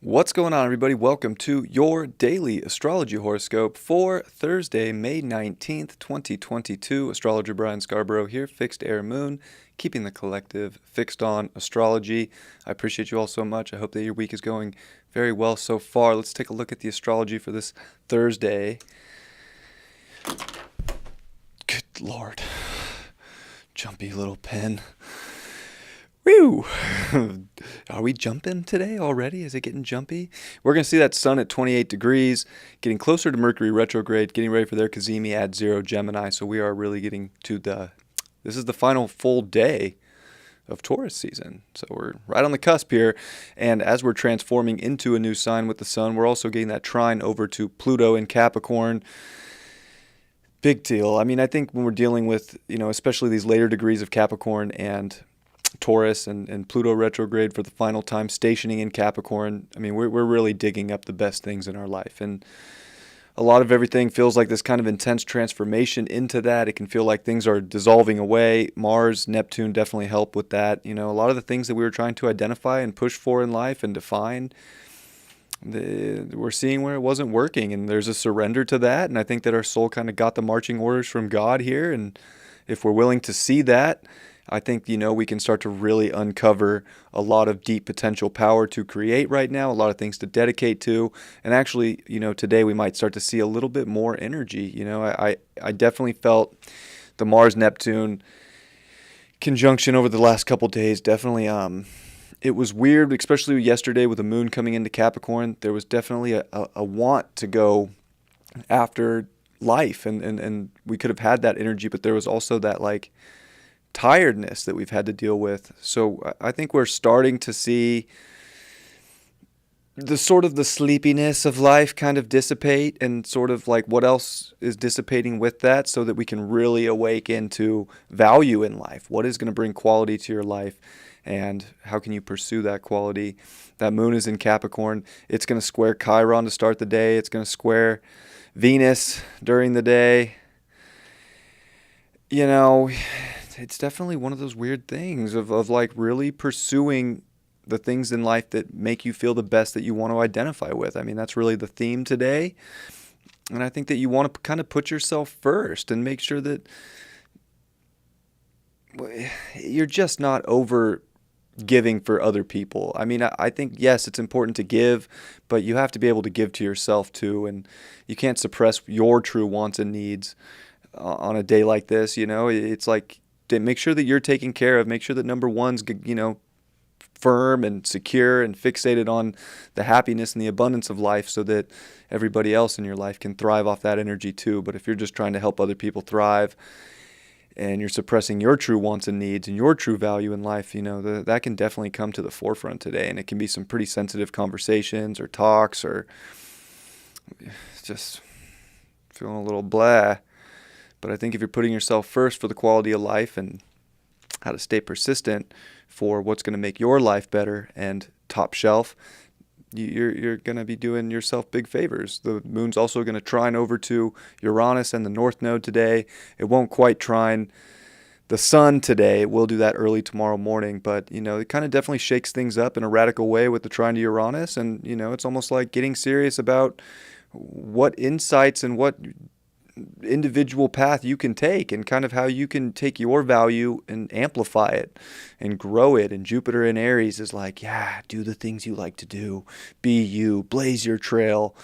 What's going on, everybody? Welcome to your daily astrology horoscope for Thursday, May 19th, 2022. Astrologer Brian Scarborough here, Fixed Air Moon, keeping the collective fixed on astrology. I appreciate you all so much. I hope that your week is going very well so far. Let's take a look at the astrology for this Thursday. Good Lord. Jumpy little pen. Woo! Are we jumping today already? Is it getting jumpy? We're going to see that sun at 28 degrees, getting closer to Mercury retrograde, getting ready for their Cazimi at 0 Gemini. So we are really getting to this is the final full day of Taurus season. So we're right on the cusp here. And as we're transforming into a new sign with the sun, we're also getting that trine over to Pluto in Capricorn. Big deal. I mean, I think when we're dealing with, especially these later degrees of Capricorn and Taurus and Pluto retrograde for the final time, stationing in Capricorn, I mean, we're really digging up the best things in our life. And a lot of everything feels like this kind of intense transformation into that. It can feel like things are dissolving away. Mars, Neptune definitely help with that. A lot of the things that we were trying to identify and push for in life and define, we're seeing where it wasn't working. And there's a surrender to that. And I think that our soul kind of got the marching orders from God here. And if we're willing to see that, I think, we can start to really uncover a lot of deep potential power to create right now, a lot of things to dedicate to. And actually, today we might start to see a little bit more energy. I definitely felt the Mars-Neptune conjunction over the last couple days. Definitely, it was weird, especially yesterday with the moon coming into Capricorn. There was definitely a want to go after life. And we could have had that energy, but there was also that tiredness that we've had to deal with. So I think we're starting to see the sleepiness of life kind of dissipate, and sort of what else is dissipating with that, so that we can really awaken to value in life. What is going to bring quality to your life, and how can you pursue that quality? That moon is in Capricorn. It's going to square Chiron to start the day. It's going to square Venus during the day. It's definitely one of those weird things of really pursuing the things in life that make you feel the best, that you want to identify with. I mean, that's really the theme today. And I think that you want to kind of put yourself first and make sure that you're just not over giving for other people. I mean, I think, yes, it's important to give, but you have to be able to give to yourself too. And you can't suppress your true wants and needs on a day like this. It's like, to make sure that you're taken care of, make sure that number one's, firm and secure and fixated on the happiness and the abundance of life, so that everybody else in your life can thrive off that energy too. But if you're just trying to help other people thrive and you're suppressing your true wants and needs and your true value in life, that can definitely come to the forefront today. And it can be some pretty sensitive conversations or talks, or just feeling a little blah. But I think if you're putting yourself first for the quality of life and how to stay persistent for what's going to make your life better and top shelf, you're going to be doing yourself big favors. The moon's also going to trine over to Uranus and the North Node today. It won't quite trine the sun today. It will do that early tomorrow morning. But, it kind of definitely shakes things up in a radical way with the trine to Uranus. And, it's almost like getting serious about what insights and what individual path you can take, and kind of how you can take your value and amplify it and grow it. And Jupiter in Aries is like, do the things you like to do, be you, blaze your trail,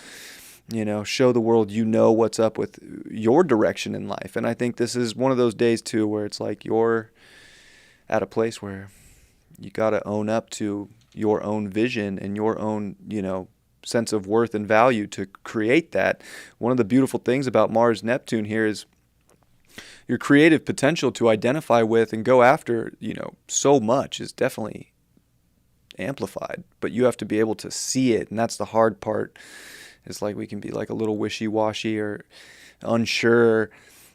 show the world what's up with your direction in life. And I think this is one of those days too where it's like you're at a place where you got to own up to your own vision and your own sense of worth and value to create that. One of the beautiful things about Mars Neptune here is your creative potential to identify with and go after, so much is definitely amplified, but you have to be able to see it. And that's the hard part. It's like we can be like a little wishy-washy or unsure,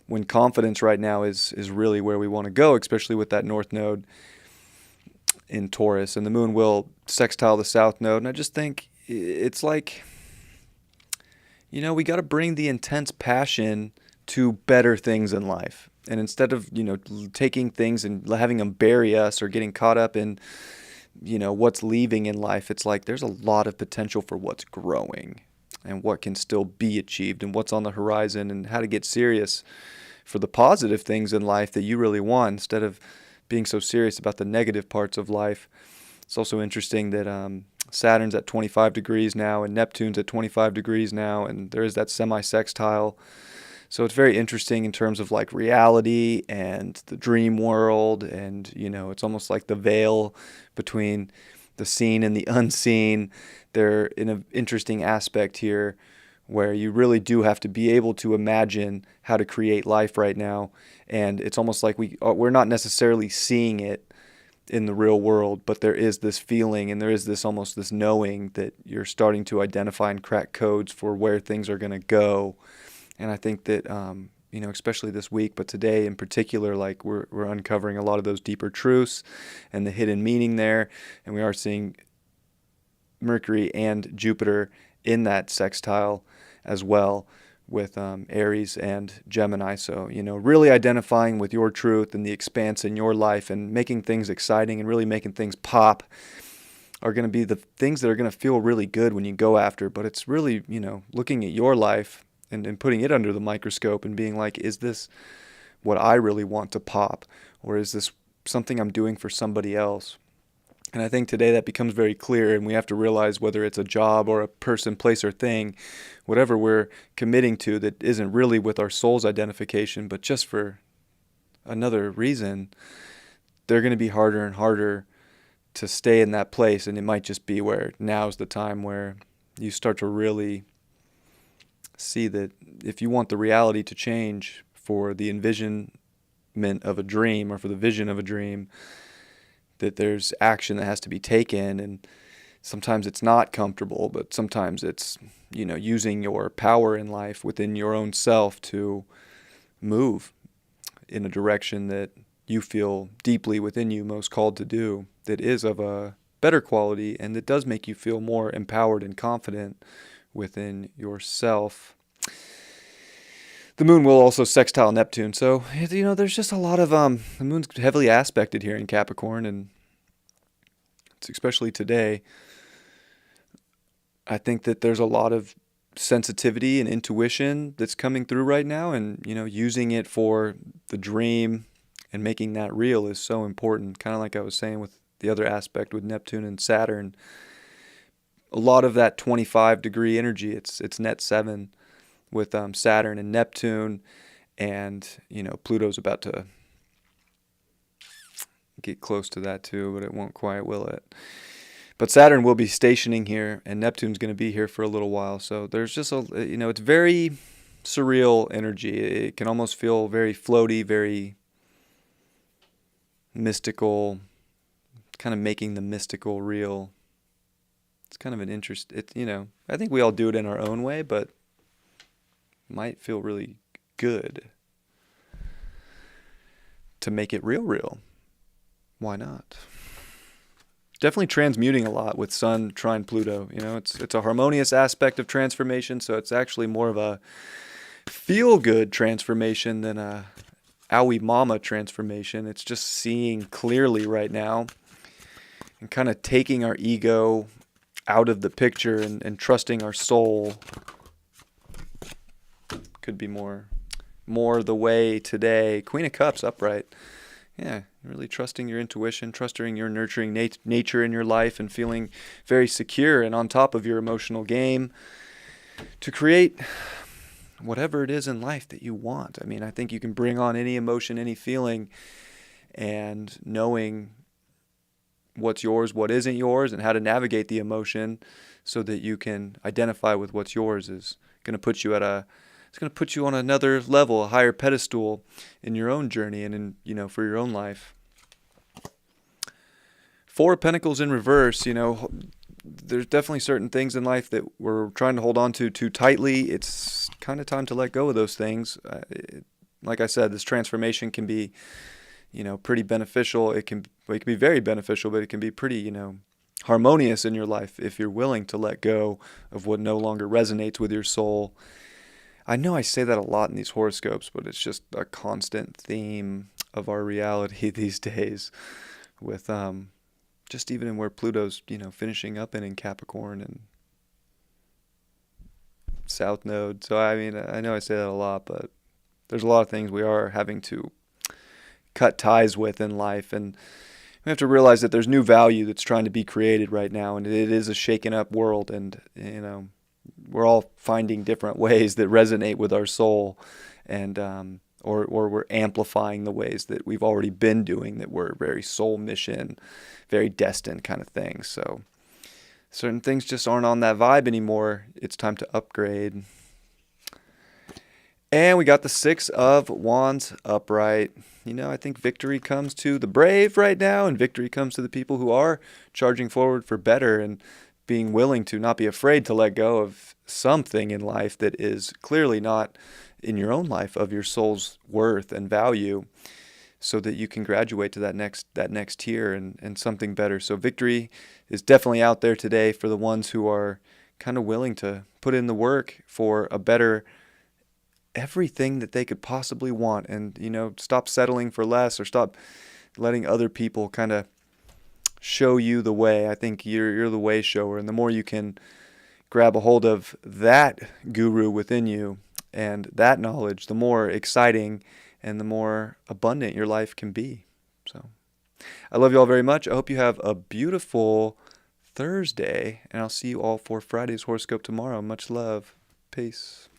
when confidence right now is really where we want to go, especially with that North Node in Taurus. And the moon will sextile the South Node. And I just think it's like, we got to bring the intense passion to better things in life. And instead of, taking things and having them bury us, or getting caught up in what's leaving in life, it's like there's a lot of potential for what's growing and what can still be achieved and what's on the horizon, and how to get serious for the positive things in life that you really want instead of being so serious about the negative parts of life. It's also interesting that Saturn's at 25 degrees now and Neptune's at 25 degrees now, and there is that semi-sextile. So it's very interesting in terms of like reality and the dream world, and it's almost like the veil between the seen and the unseen. They're in an interesting aspect here where you really do have to be able to imagine how to create life right now, and it's almost like we're not necessarily seeing it in the real world, but there is this feeling and there is this almost this knowing that you're starting to identify and crack codes for where things are going to go. And I think that, especially this week, but today in particular, like we're uncovering a lot of those deeper truths and the hidden meaning there. And we are seeing Mercury and Jupiter in that sextile as well with Aries and Gemini. So, really identifying with your truth and the expanse in your life and making things exciting and really making things pop are going to be the things that are going to feel really good when you go after. But it's really, looking at your life and putting it under the microscope and being like, is this what I really want to pop? Or is this something I'm doing for somebody else? And I think today that becomes very clear, and we have to realize whether it's a job or a person, place, or thing, whatever we're committing to that isn't really with our soul's identification, but just for another reason, they're going to be harder and harder to stay in that place. And it might just be where now's the time where you start to really see that if you want the reality to change for the envisionment of a dream or for the vision of a dream, that there's action that has to be taken. And sometimes it's not comfortable, but sometimes it's, using your power in life within your own self to move in a direction that you feel deeply within you most called to do, that is of a better quality and that does make you feel more empowered and confident within yourself. The moon will also sextile Neptune. So, there's just a lot of, the moon's heavily aspected here in Capricorn, and it's especially today. I think that there's a lot of sensitivity and intuition that's coming through right now, and, using it for the dream and making that real is so important. Kind of like I was saying with the other aspect with Neptune and Saturn. A lot of that 25-degree energy, it's net 7 with Saturn and Neptune, and Pluto's about to get close to that too, but it won't quite, will it? But Saturn will be stationing here, and Neptune's going to be here for a little while. So there's just it's very surreal energy. It can almost feel very floaty, very mystical, kind of making the mystical real. It's kind of an interest. I think we all do it in our own way, but might feel really good to make it real. Why not? Definitely transmuting a lot with Sun trine Pluto. It's a harmonious aspect of transformation, so it's actually more of a feel-good transformation than a owie mama transformation. It's just seeing clearly right now and kind of taking our ego out of the picture and trusting our soul. Could be more the way today. Queen of Cups upright. Yeah, really trusting your intuition, trusting your nurturing nature in your life, and feeling very secure and on top of your emotional game to create whatever it is in life that you want. I think you can bring on any emotion, any feeling, and knowing what's yours, what isn't yours, and how to navigate the emotion so that you can identify with what's yours is going to put you it's going to put you on another level, a higher pedestal in your own journey and for your own life. Four of Pentacles in reverse, there's definitely certain things in life that we're trying to hold on to too tightly. It's kind of time to let go of those things. Like I said, this transformation can be, pretty beneficial. It can be very beneficial, but it can be pretty, harmonious in your life if you're willing to let go of what no longer resonates with your soul. I know I say that a lot in these horoscopes, but it's just a constant theme of our reality these days with just even in where Pluto's, finishing up in Capricorn and South Node. So I mean, I know I say that a lot, but there's a lot of things we are having to cut ties with in life, and we have to realize that there's new value that's trying to be created right now, and it is a shaken up world, and we're all finding different ways that resonate with our soul, and or we're amplifying the ways that we've already been doing that were very soul mission, very destined kind of things. So certain things just aren't on that vibe anymore. It's time to upgrade. And we got the Six of Wands upright. I think victory comes to the brave right now, and victory comes to the people who are charging forward for better and being willing to not be afraid to let go of something in life that is clearly not in your own life of your soul's worth and value, so that you can graduate to that next tier and something better. So victory is definitely out there today for the ones who are kind of willing to put in the work for a better everything that they could possibly want, and stop settling for less, or stop letting other people kind of show you the way. I think you're the way shower, and the more you can grab a hold of that guru within you and that knowledge, the more exciting and the more abundant your life can be. So I love you all very much. I hope you have a beautiful Thursday, and I'll see you all for Friday's horoscope tomorrow. Much love. Peace.